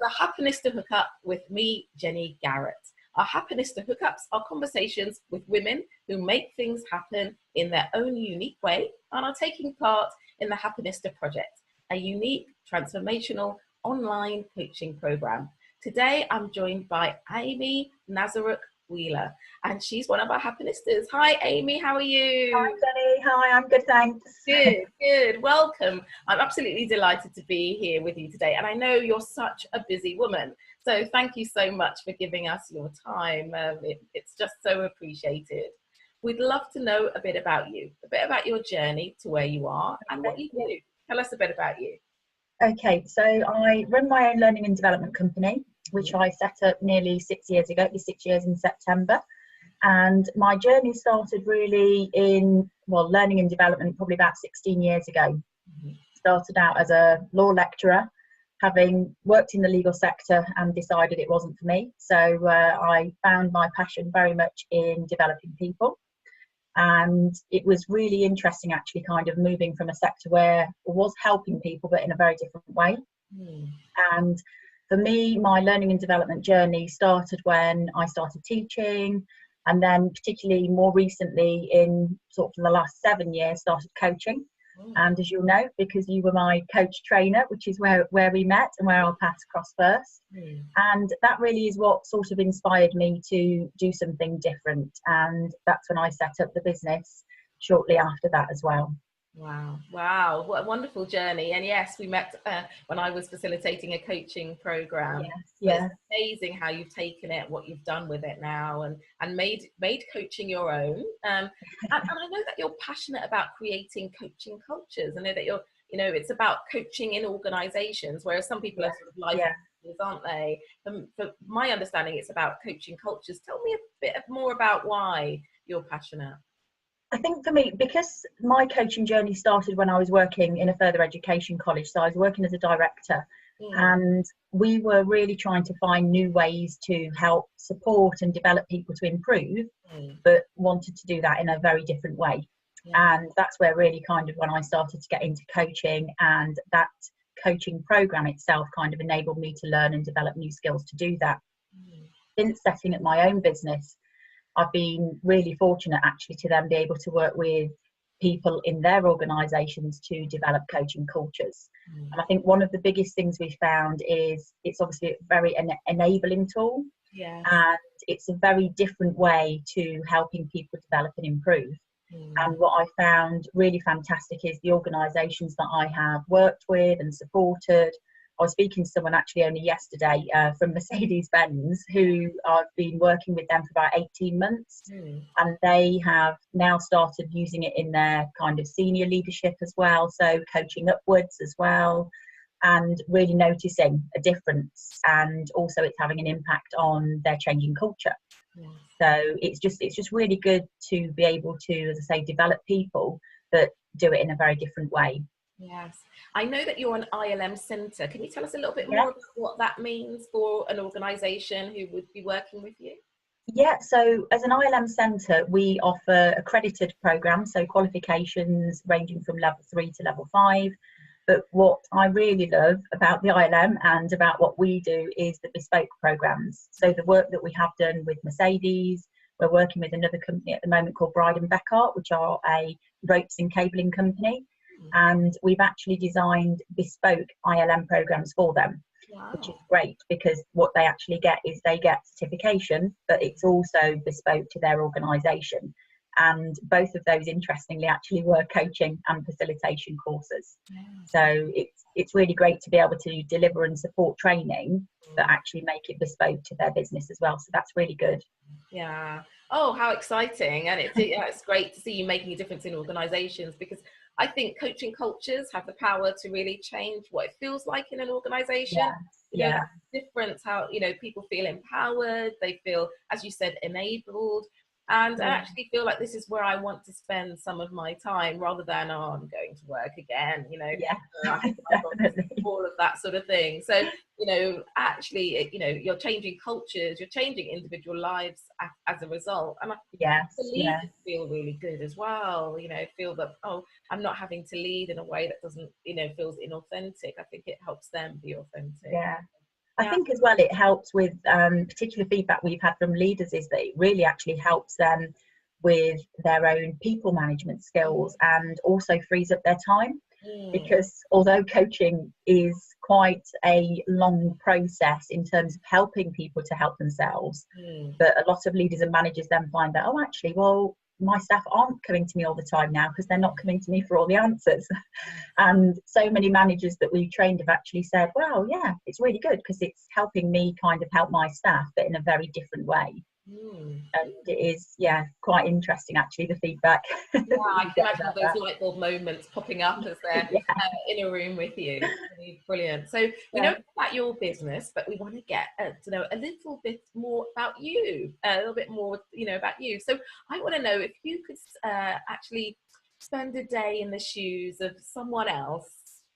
to the Happenista HookUp with me, Jenny Garrett. Our Happenista HookUps are conversations with women who make things happen in their own unique way and are taking part in the Happenista Project, a unique, transformational online coaching program. Today, I'm joined by Amie Nazaruk-Wheeler, and she's one of our Happenistas. Hi, Amie, how are you? Hi, Jenny. Hi, I'm good, thanks. Good, good. Welcome. I'm absolutely delighted to be here with you today. And I know you're such a busy woman. So thank you so much for giving us your time. It's just so appreciated. We'd love to know a bit about you, a bit about your journey to where you are and what you do. Tell us a bit about you. Okay, so I run my own learning and development company, which I set up nearly 6 years ago. It'll be 6 years in September. And my journey started really in, learning and development probably about 16 years ago. Started out as a law lecturer, having worked in the legal sector and decided it wasn't for me. So I found my passion very much in developing people. And it was really interesting actually kind of moving from a sector where I was helping people, but in a very different way. And for me, my learning and development journey started when I started teaching, and then particularly more recently in sort of the last 7 years started coaching. And as you'll know, because you were my coach trainer, which is where we met and where our paths crossed first. And that really is what sort of inspired me to do something different. And that's when I set up the business shortly after that as well. Wow, what a wonderful journey. And yes, we met when I was facilitating a coaching program. Yes. It's amazing how you've taken it, what you've done with it now, and made coaching your own. And I know that you're passionate about creating coaching cultures. I know that it's about coaching in organizations, whereas some people are sort of life coaches, aren't they? For my understanding, it's about coaching cultures. Tell me a bit more about why you're passionate. I think for me, because my coaching journey started when I was working in a further education college, so I was working as a director, and we were really trying to find new ways to help support and develop people to improve, but wanted to do that in a very different way. And that's where really kind of when I started to get into coaching, and that coaching program itself kind of enabled me to learn and develop new skills to do that. Since setting up my own business, I've been really fortunate actually to then be able to work with people in their organisations to develop coaching cultures. And I think one of the biggest things we found is it's obviously a very enabling tool, and it's a very different way to helping people develop and improve. And what I found really fantastic is the organisations that I have worked with and supported. I was speaking to someone actually only yesterday from Mercedes-Benz, who I've been working with them for about 18 months. And they have now started using it in their kind of senior leadership as well, so coaching upwards as well, and really noticing a difference. And also it's having an impact on their changing culture. So it's just really good to be able to, as I say, develop people, but do it in a very different way. Yes, I know that you're an ILM centre. Can you tell us a little bit more about what that means for an organisation who would be working with you? Yeah, so as an ILM centre, we offer accredited programmes, so qualifications ranging from level 3 to level 5. But what I really love about the ILM and about what we do is the bespoke programmes. So the work that we have done with Mercedes, we're working with another company at the moment called Bride and Beckart, which are a ropes and cabling company. And we've actually designed bespoke ILM programs for them, which is great because what they actually get is they get certification, but it's also bespoke to their organisation. And both of those, interestingly, actually were coaching and facilitation courses. So it's really great to be able to deliver and support training, but actually make it bespoke to their business as well. So that's really good. Yeah. Oh, how exciting. And it's great to see you making a difference in organisations, because I think coaching cultures have the power to really change what it feels like in an organisation. Difference how, people feel empowered, they feel, as you said, enabled. And I actually feel like this is where I want to spend some of my time, rather than, I'm going to work again, all of that sort of thing. So, actually, you're changing cultures, you're changing individual lives as a result. And I believe it feel really good as well, feel that, I'm not having to lead in a way that doesn't, feels inauthentic. I think it helps them be authentic. I think as well it helps with particular feedback we've had from leaders is that it really actually helps them with their own people management skills and also frees up their time. Because although coaching is quite a long process in terms of helping people to help themselves, but a lot of leaders and managers then find that, oh, actually, well, my staff aren't coming to me all the time now because they're not coming to me for all the answers. And so many managers that we've trained have actually said, well, yeah, it's really good because it's helping me kind of help my staff, but in a very different way. And it is, quite interesting actually, the feedback. Yeah, I can imagine those light bulb moments popping up as they're in a room with you. Really brilliant. So we know about your business, but we want to get to know a little bit more about you, a little bit more, about you. So I want to know if you could actually spend a day in the shoes of someone else.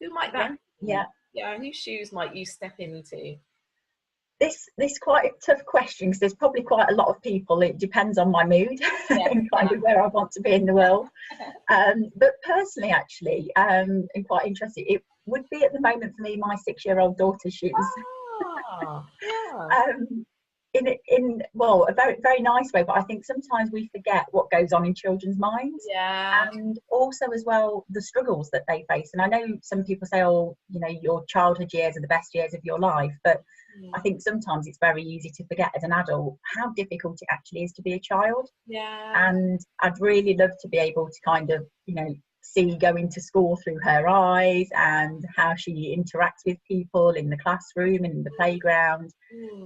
Who might that be? Yeah, whose shoes might you step into? This quite a tough question because there's probably quite a lot of people. It depends on my mood and kind of where I want to be in the world. But personally, actually, and quite interesting, it would be at the moment for me my 6-year-old daughter's shoes. In a very very nice way, but I think sometimes we forget what goes on in children's minds, and also as well the struggles that they face. And I know some people say, oh, your childhood years are the best years of your life, but I think sometimes it's very easy to forget as an adult how difficult it actually is to be a child. And I'd really love to be able to kind of see going to school through her eyes and how she interacts with people in the classroom and in the playground.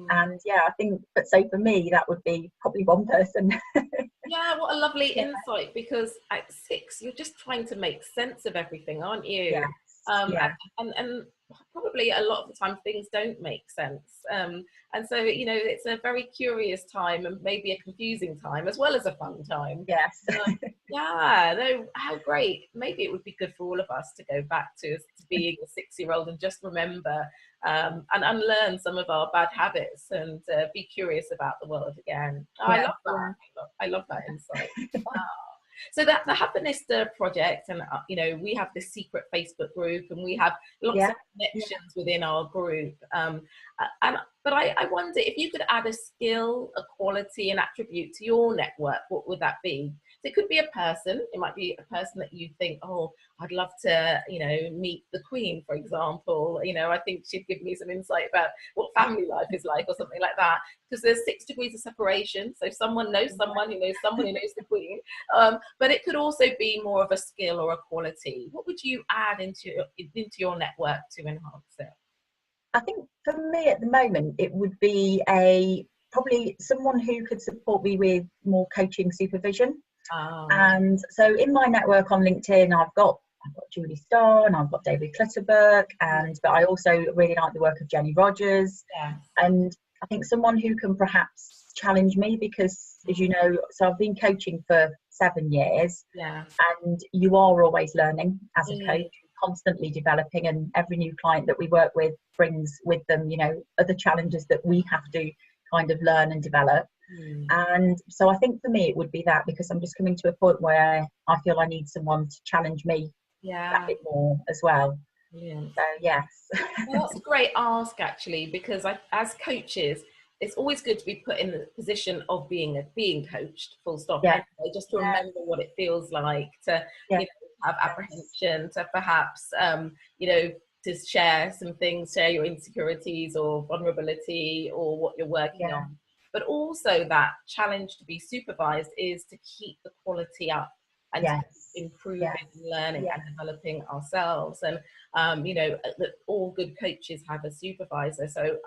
And I think, but so for me that would be probably one person. What a lovely insight, because at 6 you're just trying to make sense of everything, aren't you? And probably a lot of the time things don't make sense, and so it's a very curious time and maybe a confusing time as well as a fun time. How great. Maybe it would be good for all of us to go back to being a 6-year-old and just remember and unlearn some of our bad habits and be curious about the world again. I love that. I love that insight. Wow. So the Happenista project, and we have this secret Facebook group, and we have lots of connections within our group. But I wonder if you could add a skill, a quality, an attribute to your network. What would that be? So it could be a person. It might be a person that you think, oh, I'd love to, meet the Queen, for example. I think she'd give me some insight about what family life is like, or something like that. Because there's 6 degrees of separation. So someone knows someone who knows someone who knows the Queen. But it could also be more of a skill or a quality. What would you add into your network to enhance it? I think for me at the moment, it would be probably someone who could support me with more coaching supervision. And so in my network on LinkedIn, I've got Julie Starr and I've got David Clutterberg, but I also really like the work of Jenny Rogers. And I think someone who can perhaps challenge me, because as you know, so I've been coaching for 7 years, and you are always learning as a coach, constantly developing, and every new client that we work with brings with them other challenges that we have to kind of learn and develop. And so I think for me it would be that, because I'm just coming to a point where I feel I need someone to challenge me a bit more as well. So yes. Well, that's a great ask actually, because as coaches it's always good to be put in the position of being coached, full stop, anyway, just to remember what it feels like to have apprehension, to perhaps to share some things, share your insecurities or vulnerability or what you're working on. But also that challenge to be supervised is to keep the quality up and to improving, learning and developing ourselves. And that all good coaches have a supervisor. So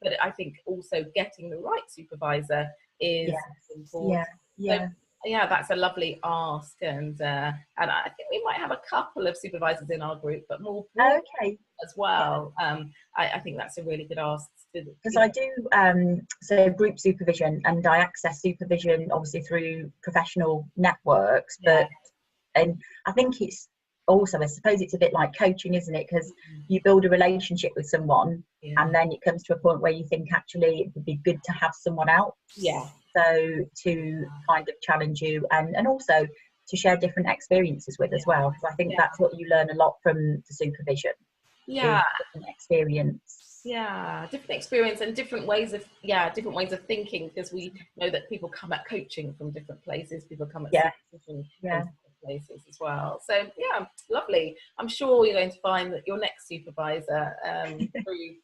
but I think also getting the right supervisor is important. So, that's a lovely ask, and I think we might have a couple of supervisors in our group, but more as well. I think that's a really good ask. Because I do so group supervision, and I access supervision obviously through professional networks, but and I think it's also, I suppose it's a bit like coaching, isn't it? Because you build a relationship with someone, and then it comes to a point where you think actually it would be good to have someone else. So to kind of challenge you, and also to share different experiences with as well. Because I think that's what you learn a lot from the supervision. Different experience. Yeah, different experience and different ways of, yeah, different ways of thinking, because we know that people come at coaching from different places, people come at Yeah, supervision from yeah. different places as well. So yeah, lovely. I'm sure you're going to find that your next supervisor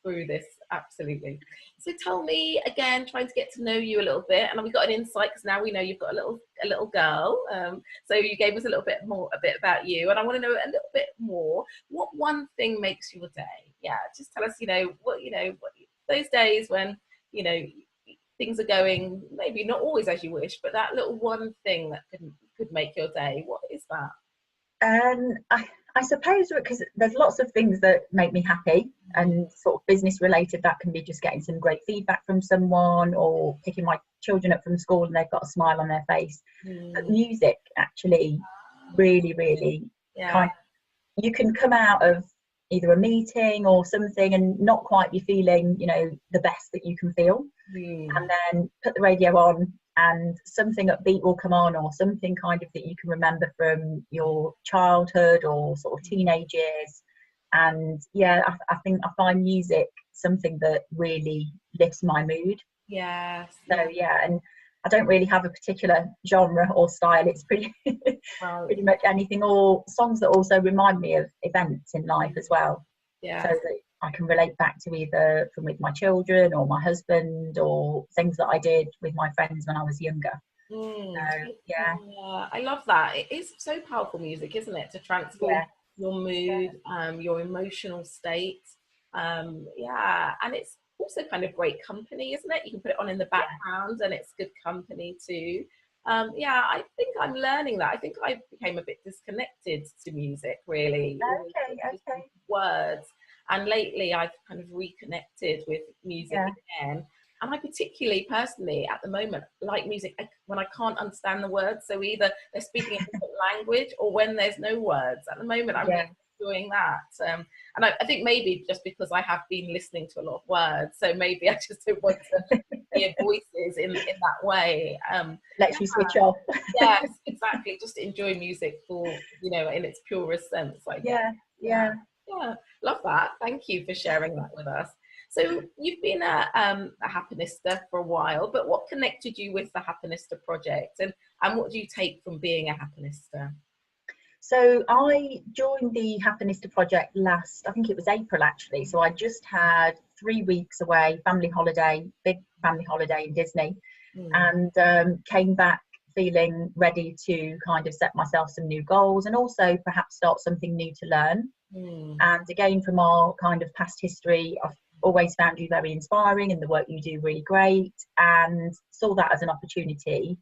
through this, absolutely. So tell me again, trying to get to know you a little bit, and we got an insight because now we know you've got a little girl. So you gave us a bit about you, and I want to know a little bit more. What one thing makes your day? Yeah, just tell us, what those days when, you know, things are going maybe not always as you wish, but that little one thing that could make your day. What is that? I suppose because there's lots of things that make me happy and sort of business related. That can be just getting some great feedback from someone, or picking my children up from school and they've got a smile on their face. But music actually really, really Yeah. kind of, you can come out of either a meeting or something and not quite be feeling, the best that you can feel. And then put the radio on and something upbeat will come on, or something kind of that you can remember from your childhood or sort of teenage years. And yeah, I think I find music something that really lifts my mood. Yes. So yeah, and I don't really have a particular genre or style. It's pretty Wow. pretty much anything, or songs that also remind me of events in life as well. Yeah. So that I can relate back to either from with my children or my husband, or things that I did with my friends when I was younger. So yeah. I love that. It is so powerful, music, isn't it, to transform Yeah. your mood, your emotional state. Yeah, and it's also kind of great company, isn't it? You can put it on in the background, and it's good company too. Yeah, I think I'm learning that. I think I became a bit disconnected to music, really, Okay. words. And lately, I've kind of reconnected with music Yeah. again. And I particularly, personally, at the moment, like music when I can't understand the words. So either they're speaking a different language, or when there's no words. At the moment, I'm Yeah. really doing that. And I think maybe just because I have been listening to a lot of words, so maybe I just don't want to hear voices in that way. Lets you switch off. Yes, exactly. Just enjoy music for, in its purest sense, I guess. Yeah. Yeah, love that. Thank you for sharing that with us. So you've been a Happenista for a while, but what connected you with the Happenista project, and what do you take from being a Happenista? So I joined the Happenista project I think it was April actually. So I just had 3 weeks away, big family holiday in Disney, and came back feeling ready to kind of set myself some new goals, and also perhaps start something new to learn. And again, from our kind of past history, I've always found you very inspiring and the work you do really great, and saw that as an opportunity.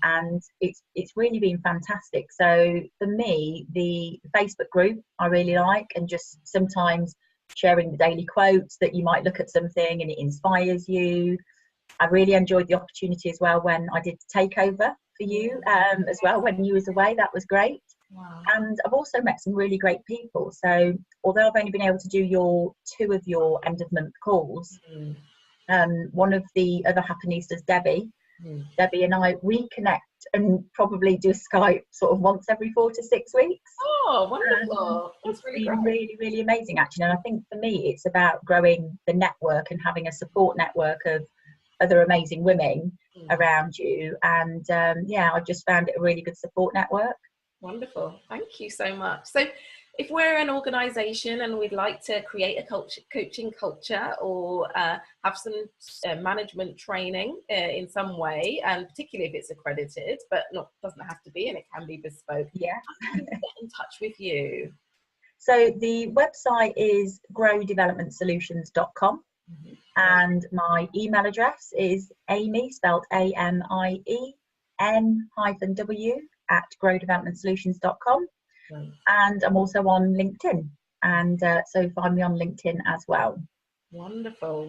And it's really been fantastic. So for me, the Facebook group I really like, and just sometimes sharing the daily quotes that you might look at something and it inspires you. I really enjoyed the opportunity as well when I did the takeover for you as well when you was away. That was great. Wow. And I've also met some really great people. So although I've only been able to do 2 of your end of month calls, one of the other Happenistas, Debbie and I reconnect and probably do Skype sort of once every 4 to 6 weeks. Oh, wonderful. That's It's really been great. really, really amazing actually. And I think for me, it's about growing the network and having a support network of other amazing women around you. And I've just found it a really good support network. Wonderful. Thank you so much. So if we're an organization and we'd like to create a coaching culture, or have some management training in some way, and particularly if it's accredited, but doesn't have to be, and it can be bespoke, how can we get in touch with you? So the website is growdevelopmentsolutions.com. And my email address is Amie, spelled AMIE, N-W @growdevelopmentsolutions.com. And I'm also on LinkedIn, and so find me on LinkedIn as well. Wonderful.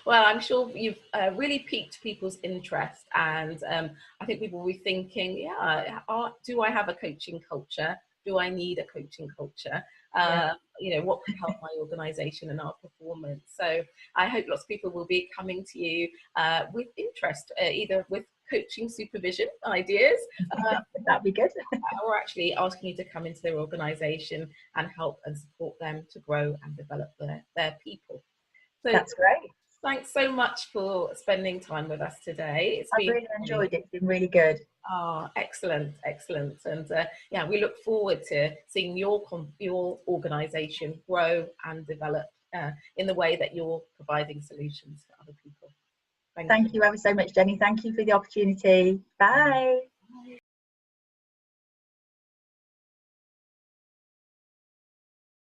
Well, I'm sure you've really piqued people's interest, and I think people will be thinking, do I have a coaching culture? Do I need a coaching culture? What could help my organization and our performance? So I hope lots of people will be coming to you with interest, either with coaching supervision ideas, that'd be good, or actually asking you to come into their organization and help and support them to grow and develop their people. So That's great. thanks so much for spending time with us today. I've really enjoyed it. It's been really good. Oh, excellent, excellent. And yeah, we look forward to seeing your organisation grow and develop in the way that you're providing solutions for other people. Thank you ever so much, Jenny. Thank you for the opportunity. Bye.